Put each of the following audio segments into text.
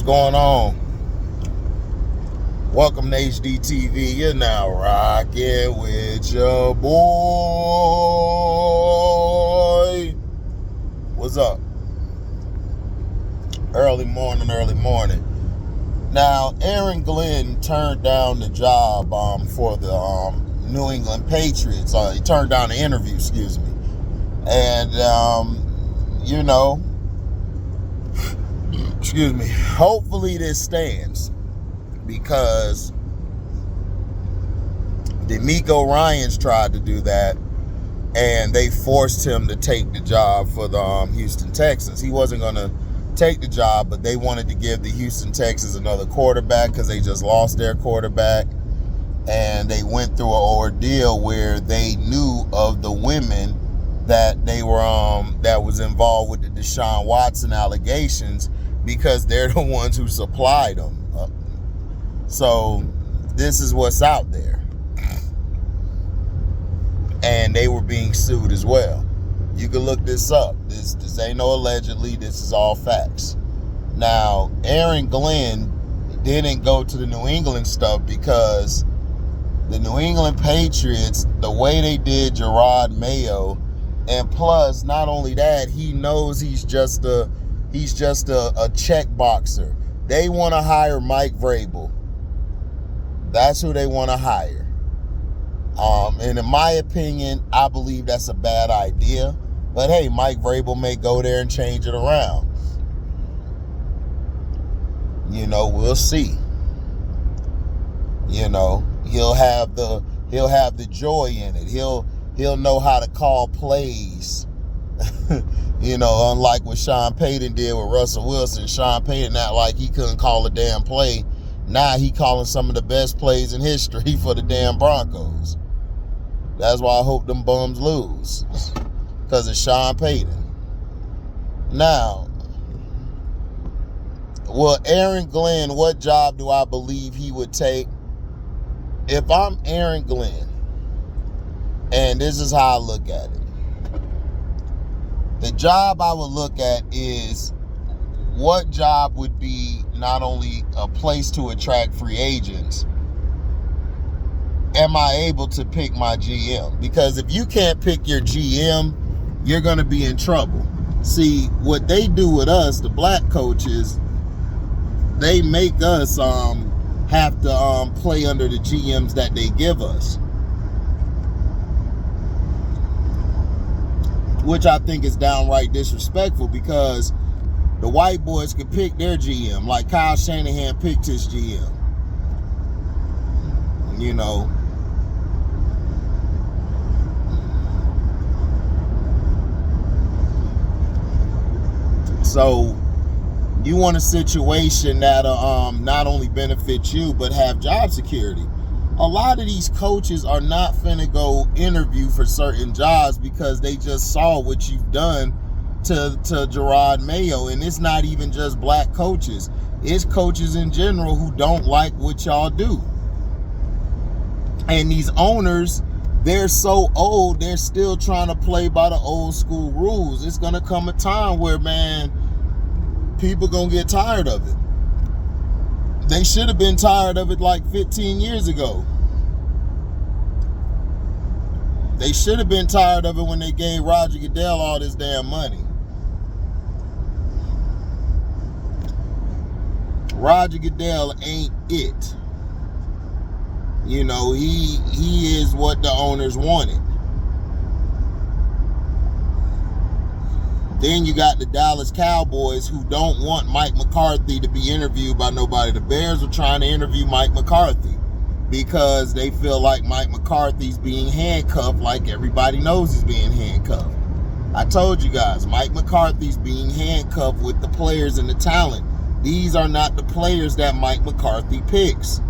going on? Welcome to HDiiTV. You're now rocking with your boy. What's up? Early morning. Now, Aaron Glenn turned down the job for the New England Patriots. He turned down the interview, excuse me. And, excuse me, hopefully this stands, because D'Amico Ryans tried to do that and they forced him to take the job for the Houston Texans. He wasn't going to take the job, but they wanted to give the Houston Texans another quarterback because they just lost their quarterback, and they went through an ordeal where they knew of the women that they were that was involved with the Deshaun Watson allegations, because they're the ones who supplied them. So this is what's out there. And they were being sued as well. You can look this up. This ain't no allegedly. This is all facts. Now, Aaron Glenn didn't go to the New England stuff because the New England Patriots, the way they did Gerard Mayo, and plus, not only that, he knows he's just a check boxer. They want to hire Mike Vrabel. That's who they want to hire. And in my opinion, I believe that's a bad idea. But hey, Mike Vrabel may go there and change it around. We'll see. He'll have the joy in it. He'll know how to call plays. Unlike what Sean Payton did with Russell Wilson. Sean Payton act like he couldn't call a damn play. Now he calling some of the best plays in history for the damn Broncos. That's why I hope them bums lose, because of Sean Payton. Now, well, Aaron Glenn, what job do I believe he would take? If I'm Aaron Glenn, and this is how I look at it, the job I would look at is, what job would be not only a place to attract free agents, am I able to pick my GM? Because if you can't pick your GM, you're going to be in trouble. See, what they do with us, the black coaches, they make us have to play under the GMs that they give us, which I think is downright disrespectful, because the white boys could pick their GM, like Kyle Shanahan picked his GM. So you want a situation that'll not only benefit you, but have job security. A lot of these coaches are not finna go interview for certain jobs because they just saw what you've done to Gerard Mayo. And it's not even just black coaches. It's coaches in general who don't like what y'all do. And these owners, they're so old, they're still trying to play by the old school rules. It's going to come a time where, man, people going to get tired of it. They should have been tired of it like 15 years ago. They should have been tired of it when they gave Roger Goodell all this damn money. Roger Goodell ain't it. He is what the owners wanted. Then you got the Dallas Cowboys, who don't want Mike McCarthy to be interviewed by nobody. The Bears are trying to interview Mike McCarthy because they feel like Mike McCarthy's being handcuffed, like everybody knows he's being handcuffed. I told you guys, Mike McCarthy's being handcuffed with the players and the talent. These are not the players that Mike McCarthy picks.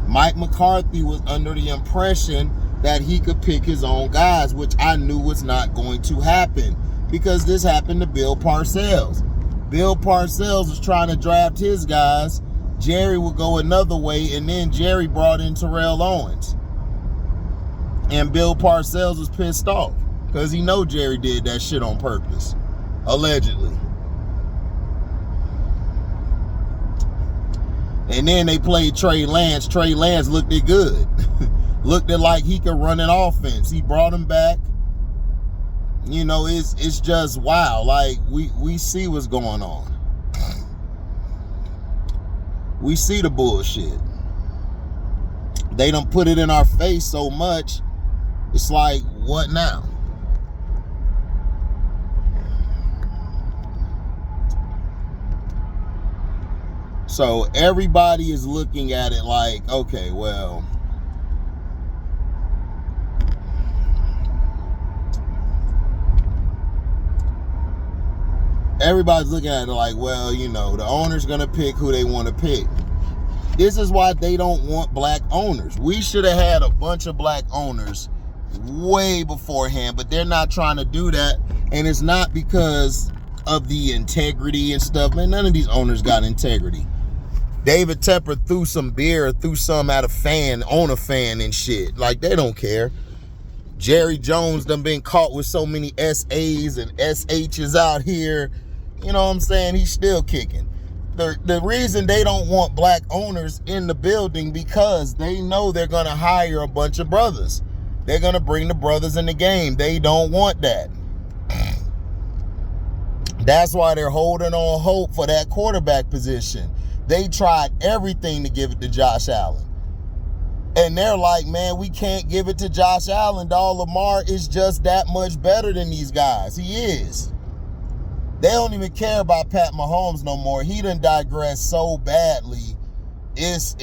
Mike McCarthy was under the impression that he could pick his own guys, which I knew was not going to happen, because this happened to Bill Parcells. Bill Parcells was trying to draft his guys. Jerry would go another way, and then Jerry brought in Terrell Owens. And Bill Parcells was pissed off because he know Jerry did that shit on purpose, allegedly. And then they played Trey Lance. Trey Lance looked it good. Looked it like he could run an offense. He brought him back. You know, it's just wow. Like we see what's going on. We see the bullshit. They done put it in our face so much. It's like, what now? So everybody is looking at it like, okay, well, everybody's looking at it like, well, you know, the owner's gonna pick who they want to pick. This is why they don't want black owners. We should have had a bunch of black owners way beforehand, but they're not trying to do that. And it's not because of the integrity and stuff. Man, none of these owners got integrity. David Tepper threw some beer, threw some at a fan, on a fan and shit. Like, they don't care. Jerry Jones done been caught with so many SAs and SHs out here. You know what I'm saying? He's still kicking. The reason they don't want black owners in the building, because they know they're going to hire a bunch of brothers. They're going to bring the brothers in the game. They don't want that. That's why they're holding on hope for that quarterback position. They tried everything to give it to Josh Allen. And they're like, man, we can't give it to Josh Allen. Dog, Lamar is just that much better than these guys. He is. They don't even care about Pat Mahomes no more. He done digressed so badly. It's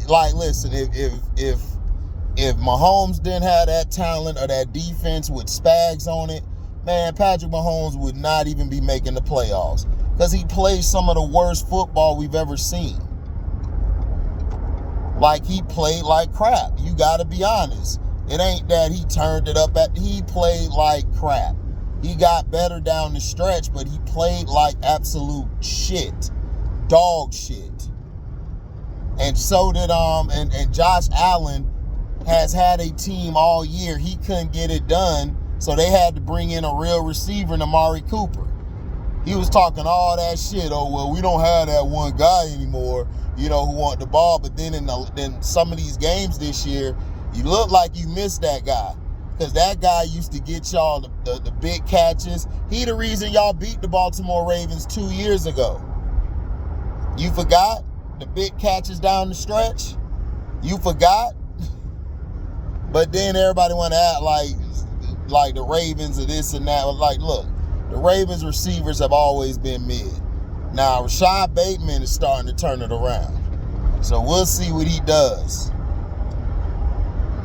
like, listen, if Mahomes didn't have that talent or that defense with Spags on it, man, Patrick Mahomes would not even be making the playoffs, because he plays some of the worst football we've ever seen. Like, he played like crap. You got to be honest. It ain't that he turned it up. He played like crap. He got better down the stretch, but he played like absolute shit. Dog shit. And so did and Josh Allen has had a team all year. He couldn't get it done, so they had to bring in a real receiver, Amari Cooper. He was talking all that shit. Oh, well, we don't have that one guy anymore, you know, who want the ball. But then in some of these games this year, you look like you missed that guy, because that guy used to get y'all the big catches. He the reason y'all beat the Baltimore Ravens 2 years ago. You forgot the big catches down the stretch? You forgot? But then everybody want to act like the Ravens or this and that. Like, look, the Ravens receivers have always been mid. Now, Rashad Bateman is starting to turn it around. So we'll see what he does.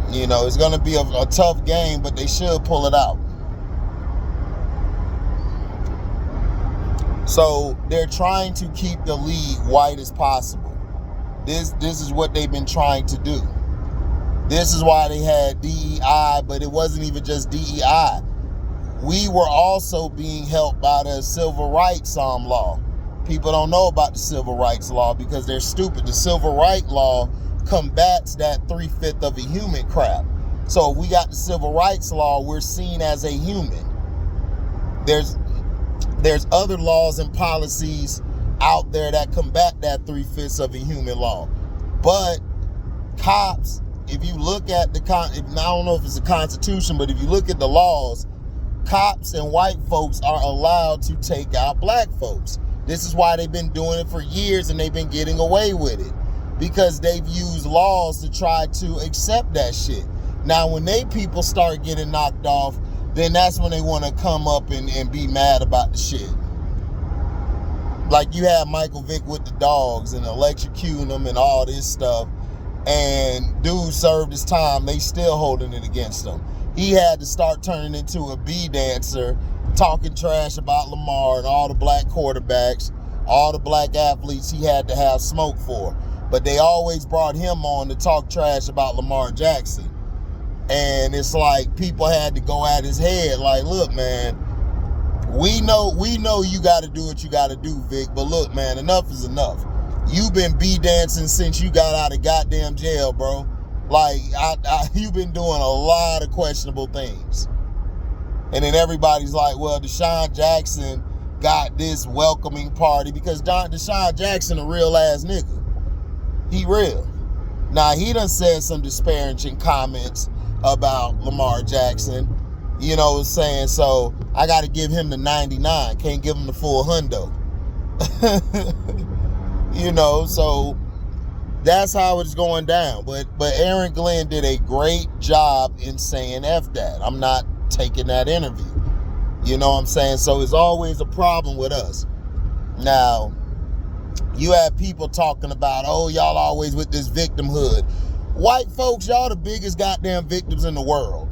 You know, it's going to be a tough game, but they should pull it out. So they're trying to keep the league white as possible. This is what they've been trying to do. This is why they had DEI, but it wasn't even just DEI. We were also being helped by the civil rights law. People don't know about the civil rights law because they're stupid. The civil rights law combats that 3/5 of a human crap. So if we got the civil rights law, we're seen as a human. There's other laws and policies out there that combat that 3/5 of a human law. But cops, if you look at I don't know if it's the Constitution, but if you look at the laws, cops and white folks are allowed to take out black folks. This is why they've been doing it for years and they've been getting away with it, because they've used laws to try to accept that shit. Now, when they people start getting knocked off, then that's when they want to come up and be mad about the shit. Like, you have Michael Vick with the dogs and electrocuting them and all this stuff, and dude served his time. They still holding it against him. He had to start turning into a bee dancer, talking trash about Lamar and all the black quarterbacks, all the black athletes he had to have smoke for. But they always brought him on to talk trash about Lamar Jackson. And it's like people had to go at his head like, look, man, we know you got to do what you got to do, Vic, but look, man, enough is enough. You've been bee dancing since you got out of goddamn jail, bro. Like, you've been doing a lot of questionable things. And then everybody's like, well, Deshaun Jackson got this welcoming party, because Deshaun Jackson a real ass nigga. He real. Now, he done said some disparaging comments about Lamar Jackson. You know what I'm saying? So I got to give him the 99. Can't give him the full hundo. You know, so that's how it's going down. But Aaron Glenn did a great job in saying F that. I'm not taking that interview. You know what I'm saying? So it's always a problem with us. Now, you have people talking about, oh, y'all always with this victimhood. White folks, y'all the biggest goddamn victims in the world.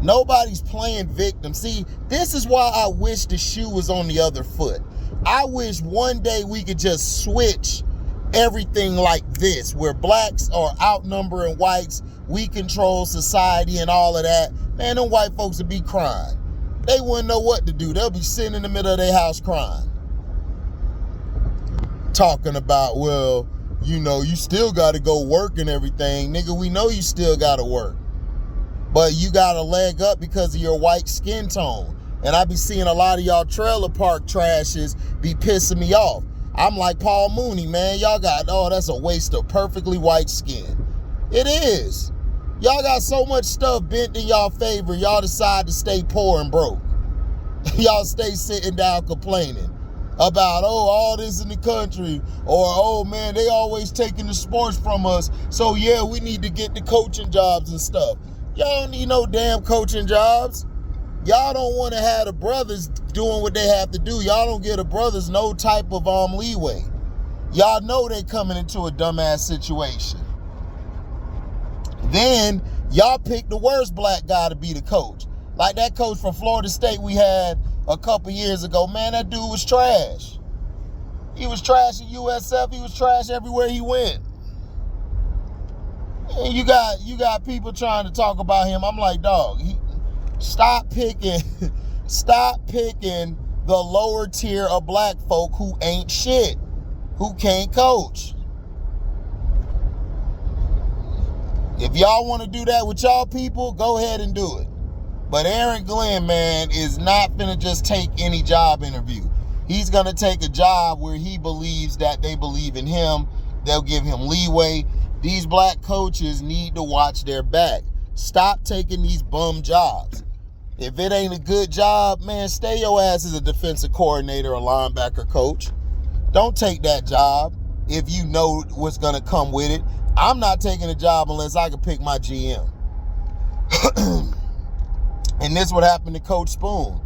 Nobody's playing victim. See, this is why I wish the shoe was on the other foot. I wish one day we could just switch everything like this, where blacks are outnumbering whites, we control society and all of that. Man, them white folks would be crying. They wouldn't know what to do. They'll be sitting in the middle of their house crying. Talking about, well, you know, you still got to go work and everything. Nigga, we know you still got to work. But you got a leg up because of your white skin tone. And I be seeing a lot of y'all trailer park trashes be pissing me off. I'm like Paul Mooney, man. Y'all got, oh, that's a waste of perfectly white skin. It is. Y'all got so much stuff bent in y'all favor, y'all decide to stay poor and broke. Y'all stay sitting down complaining about, oh, all this in the country, or, oh, man, they always taking the sports from us, so, yeah, we need to get the coaching jobs and stuff. Y'all don't need no damn coaching jobs. Y'all don't want to have the brothers doing what they have to do. Y'all don't give the brothers no type of leeway. Y'all know they coming into a dumbass situation. Then y'all pick the worst black guy to be the coach. Like that coach from Florida State we had a couple years ago. Man, that dude was trash. He was trash at USF. He was trash everywhere he went. And you got people trying to talk about him. I'm like, dog, stop picking the lower tier of black folk who ain't shit, who can't coach. If y'all want to do that with y'all people, go ahead and do it. But Aaron Glenn, man, is not finna just take any job interview. He's gonna take a job where he believes that they believe in him. They'll give him leeway. These black coaches need to watch their back. Stop taking these bum jobs. If it ain't a good job, man, stay your ass as a defensive coordinator or linebacker coach. Don't take that job if you know what's gonna come with it. I'm not taking a job unless I can pick my GM. And this what happened to Coach Spoon.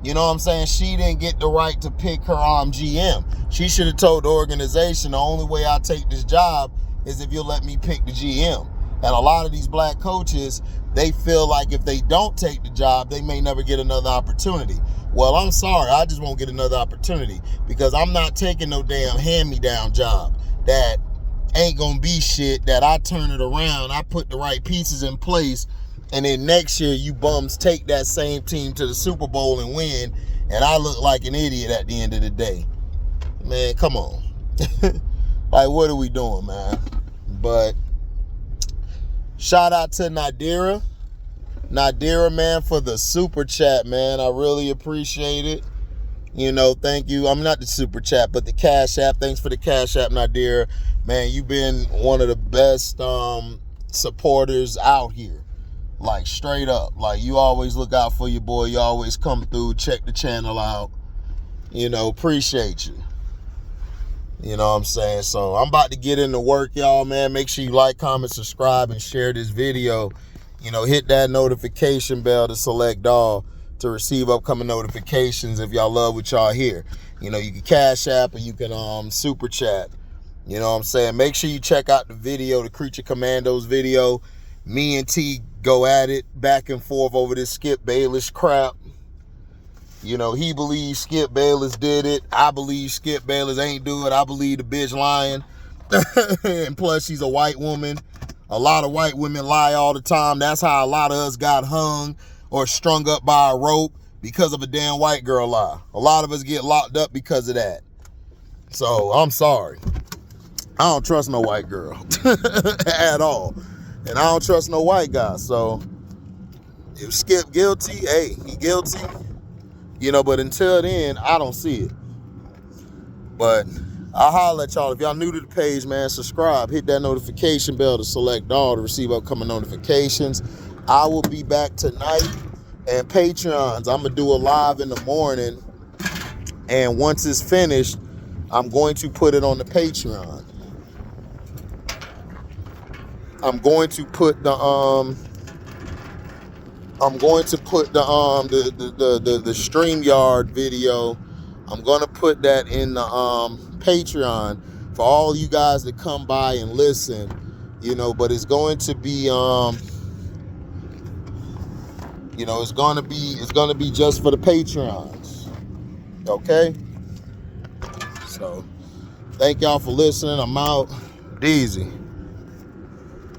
You know what I'm saying? She didn't get the right to pick her GM. She should have told the organization, the only way I take this job is if you'll let me pick the GM. And a lot of these black coaches, they feel like if they don't take the job, they may never get another opportunity. Well, I'm sorry, I just won't get another opportunity because I'm not taking no damn hand-me-down job that ain't gonna be shit, that I turn it around, I put the right pieces in place, and then next year you bums take that same team to the Super Bowl and win, and I look like an idiot at the end of the day. Man, come on. Like, what are we doing, man? But shout out to Nadira, man, for the super chat, man. I really appreciate it. You know, thank you. I'm not the super chat, but the Cashapp. Thanks for the Cashapp, Nadira. Man, you've been one of the best supporters out here. Like, straight up. Like, you always look out for your boy. You always come through, check the channel out. You know, appreciate you. You know what I'm saying? So I'm about to get into work, y'all, man. Make sure you like, comment, subscribe, and share this video. You know, hit that notification bell to select all to receive upcoming notifications if y'all love what y'all hear. You know, you can Cash App or you can super chat. You know what I'm saying? Make sure you check out the video, the Creature Commandos video. Me and T go at it back and forth over this Skip Bayless crap. You know, he believes Skip Bayless did it. I believe Skip Bayless ain't do it. I believe the bitch lying. And plus, she's a white woman. A lot of white women lie all the time. That's how a lot of us got hung or strung up by a rope because of a damn white girl lie. A lot of us get locked up because of that. So, I'm sorry. I don't trust no white girl at all. And I don't trust no white guy. So, if Skip guilty, hey, he guilty. You know, but until then, I don't see it. But I'll holler at y'all. If y'all new to the page, man, subscribe. Hit that notification bell to select all to receive upcoming notifications. I will be back tonight. And Patreons, I'm going to do a live in the morning. And once it's finished, I'm going to put it on the Patreon. I'm going to put the StreamYard video. I'm gonna put that in the Patreon for all you guys that come by and listen, you know, but it's going to be you know, it's gonna be just for the Patreons. Okay? So thank y'all for listening. I'm out. Deezy.